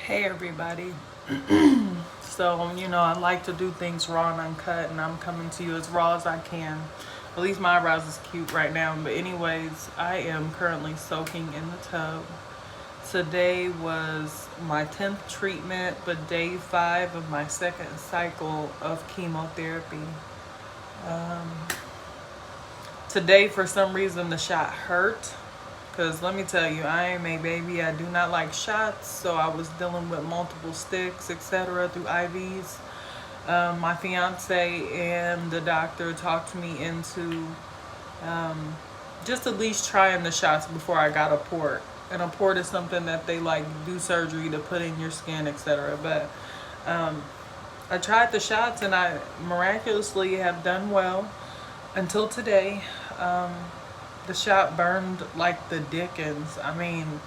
Hey everybody. So, I like to do things raw and uncut, and I'm coming to you as raw as I can. At least my eyebrows is cute right now. But anyways, I am currently soaking in the tub. Today was my 10th treatment, but day 5 of my second cycle of chemotherapy. Um, Today, for some reason, the shot hurt. Because let me tell you, I am a baby. I do not like shots. So I was dealing with multiple sticks, etc., through IVs. My fiance and the doctor talked me into just at least trying the shots before I got a port. And a port is something that they like do surgery to put in your skin, etc. But I tried the shots and I miraculously have done well until today. Um, the shot burned like the Dickens. I mean,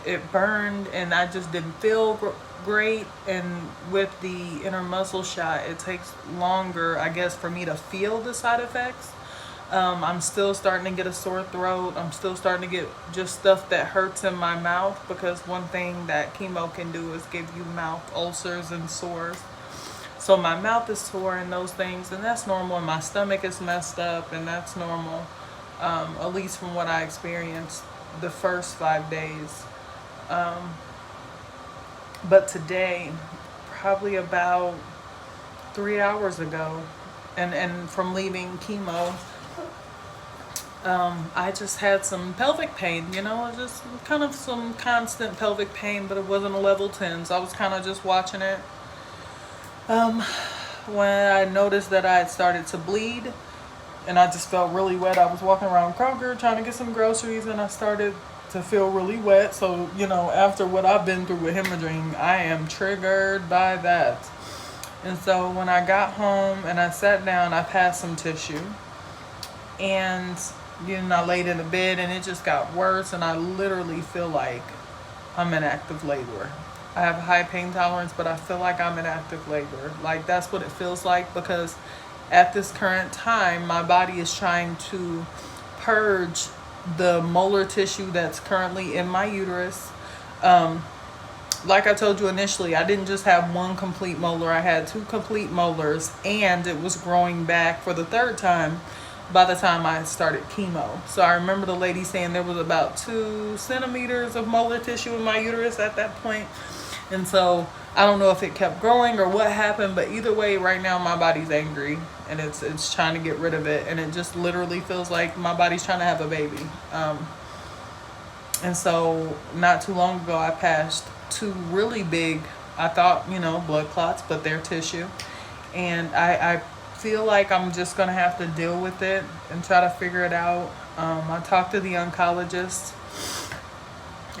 it burned and I just didn't feel great. And with the intermuscle shot, it takes longer, I guess, for me to feel the side effects. I'm still starting to get a sore throat. I'm still starting to get just stuff that hurts in my mouth, because one thing that chemo can do is give you mouth ulcers and sores. So my mouth is sore and those things, and that's normal. And my stomach is messed up, and that's normal. At least from what I experienced the first 5 days. Um, but today, probably about 3 hours ago, and from leaving chemo, I just had some pelvic pain, just kind of some constant pelvic pain, but it wasn't a level 10, so I was kind of just watching it. Um, when I noticed that I had started to bleed and I just felt really wet, I was walking around Kroger trying to get some groceries and I started to feel really wet. So, after what I've been through with hemorrhaging, I am triggered by that. And so when I got home and I sat down, I passed some tissue and, I laid in the bed and it just got worse. And I literally feel like I'm in active labor. I have a high pain tolerance, but I feel like I'm in active labor. Like, that's what it feels like, because at this current time, my body is trying to purge the molar tissue that's currently in my uterus. Um, like I told you initially, I didn't just have one complete molar, I had two complete molars, and it was growing back for the third time by the time I started chemo. So I remember the lady saying there was about 2 centimeters of molar tissue in my uterus at that point. And so I don't know if it kept growing or what happened, but either way, right now my body's angry and it's trying to get rid of it, and it just literally feels like my body's trying to have a baby. And so not too long ago, I passed two really big, I thought, blood clots, but they're tissue. And I feel like I'm just going to have to deal with it and try to figure it out. I talked to the oncologist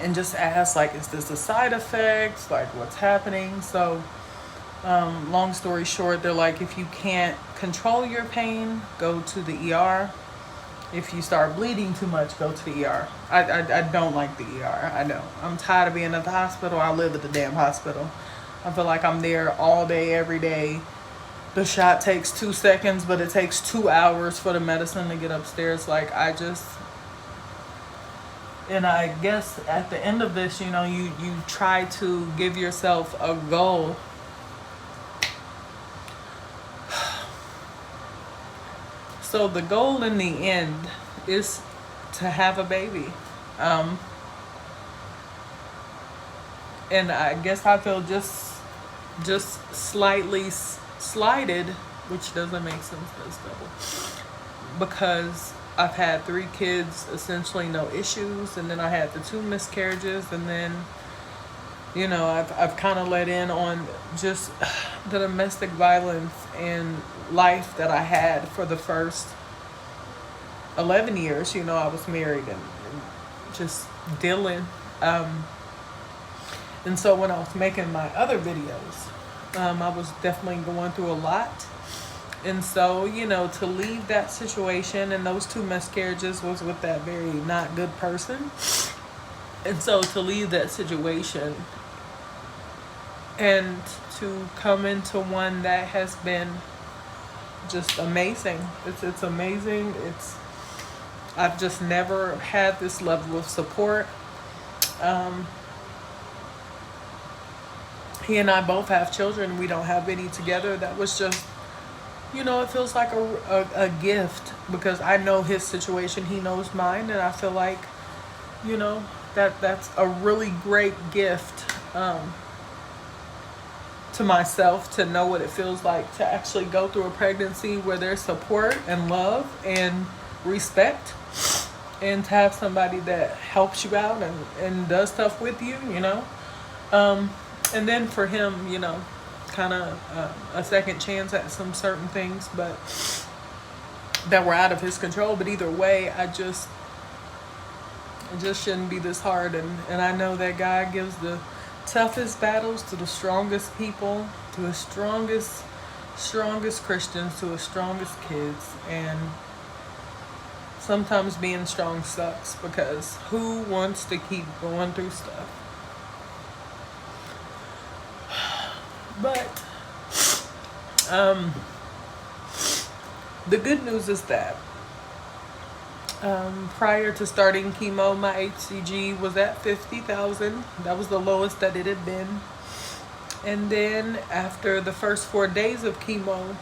and just asked, like, is this a side effect? Like, what's happening? So, long story short, they're like, if you can't control your pain, go to the ER. If you start bleeding too much, go to the ER. I don't like the ER. I don't. I'm tired of being at the hospital. I live at the damn hospital. I feel like I'm there all day, every day. The shot takes 2 seconds, but it takes 2 hours for the medicine to get upstairs. And I guess at the end of this, you try to give yourself a goal. So the goal in the end is to have a baby. And I guess I feel just slightly slighted, which doesn't make sense, that's double, because I've had 3 kids, essentially no issues, and then I had the 2 miscarriages, and then I've kind of let in on just the domestic violence and life that I had for the first 11 years. I was married and just dealing. And so when I was making my other videos, I was definitely going through a lot. And so, to leave that situation, and those 2 miscarriages was with that very not good person. And so to leave that situation and to come into one that has been just amazing. It's amazing. I've just never had this level of support. he and I both have children. We don't have any together. That was just, it feels like a gift because I know his situation. He knows mine. And I feel like, that's a really great gift to myself to know what it feels like to actually go through a pregnancy where there's support and love and respect, and to have somebody that helps you out and does stuff with you, and then for him, kind of a second chance at some certain things, but that were out of his control. But either way, it just shouldn't be this hard. And I know that God gives the toughest battles to the strongest people, to the strongest Christians, to the strongest kids. And sometimes being strong sucks because who wants to keep going through stuff? But the good news is that prior to starting chemo, my HCG was at 50,000. That was the lowest that it had been. And then after the first 4 days of chemo,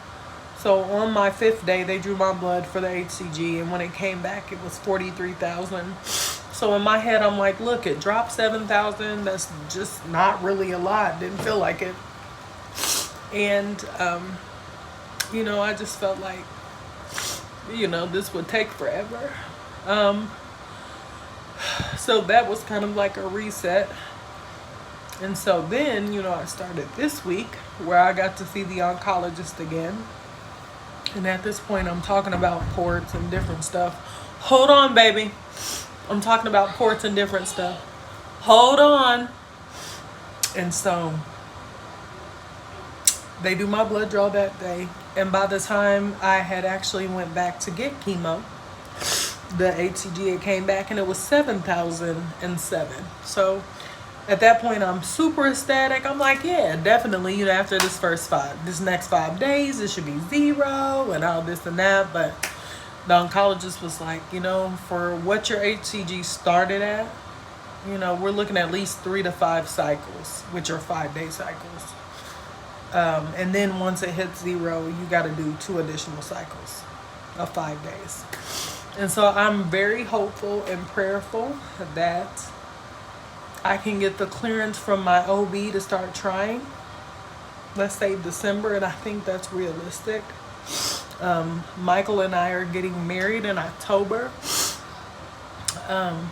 so on my 5th day, they drew my blood for the HCG. And when it came back, it was 43,000. So in my head, I'm like, look, it dropped 7,000. That's just not really a lot. Didn't feel like it. And, I just felt like, this would take forever. So that was kind of like a reset. And so then, I started this week where I got to see the oncologist again. And at this point, I'm talking about ports and different stuff. Hold on, baby. I'm talking about ports and different stuff. Hold on. And so they do my blood draw that day. And by the time I had actually went back to get chemo, the HCG came back and it was 7,007. So at that point, I'm super ecstatic. I'm like, yeah, definitely, after this next 5 days, it should be 0 and all this and that. But the oncologist was like, for what your HCG started at, we're looking at least 3 to 5 cycles, which are 5-day cycles. And then once it hits 0, you got to do 2 additional cycles of 5 days. And so I'm very hopeful and prayerful that I can get the clearance from my OB to start trying. Let's say December, and I think that's realistic. Michael and I are getting married in October. And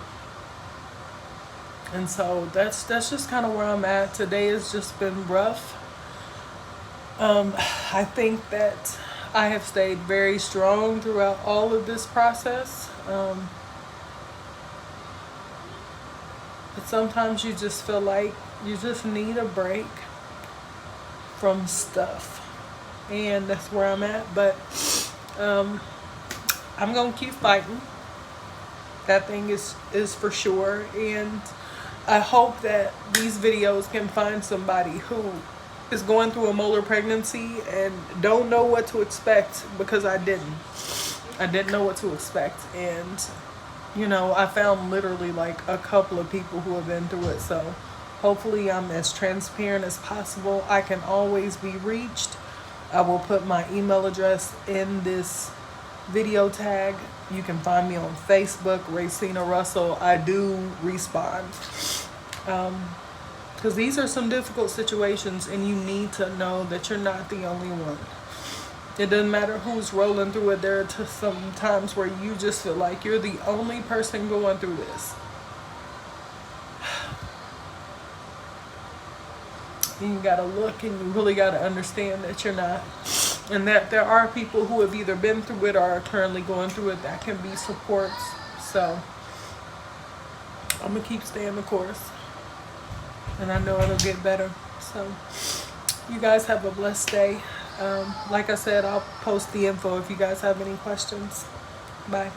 so that's just kind of where I'm at. Today has just been rough. I think that I have stayed very strong throughout all of this process. But sometimes you just feel like you just need a break from stuff. And that's where I'm at. But I'm going to keep fighting. That thing is for sure. And I hope that these videos can find somebody who is going through a molar pregnancy and don't know what to expect, because I didn't know what to expect. And I found literally like a couple of people who have been through it. So hopefully I'm as transparent as possible. I can always be reached. I will put my email address in this video tag. You can find me on Facebook, Racina Russell. I do respond. Because these are some difficult situations, and you need to know that you're not the only one. It doesn't matter who's rolling through it. There are some times where you just feel like you're the only person going through this. You gotta look, and you really gotta understand that you're not. And that there are people who have either been through it or are currently going through it that can be supports. So I'm gonna keep staying the course. And I know it'll get better. So you guys have a blessed day. Like I said, I'll post the info if you guys have any questions. Bye.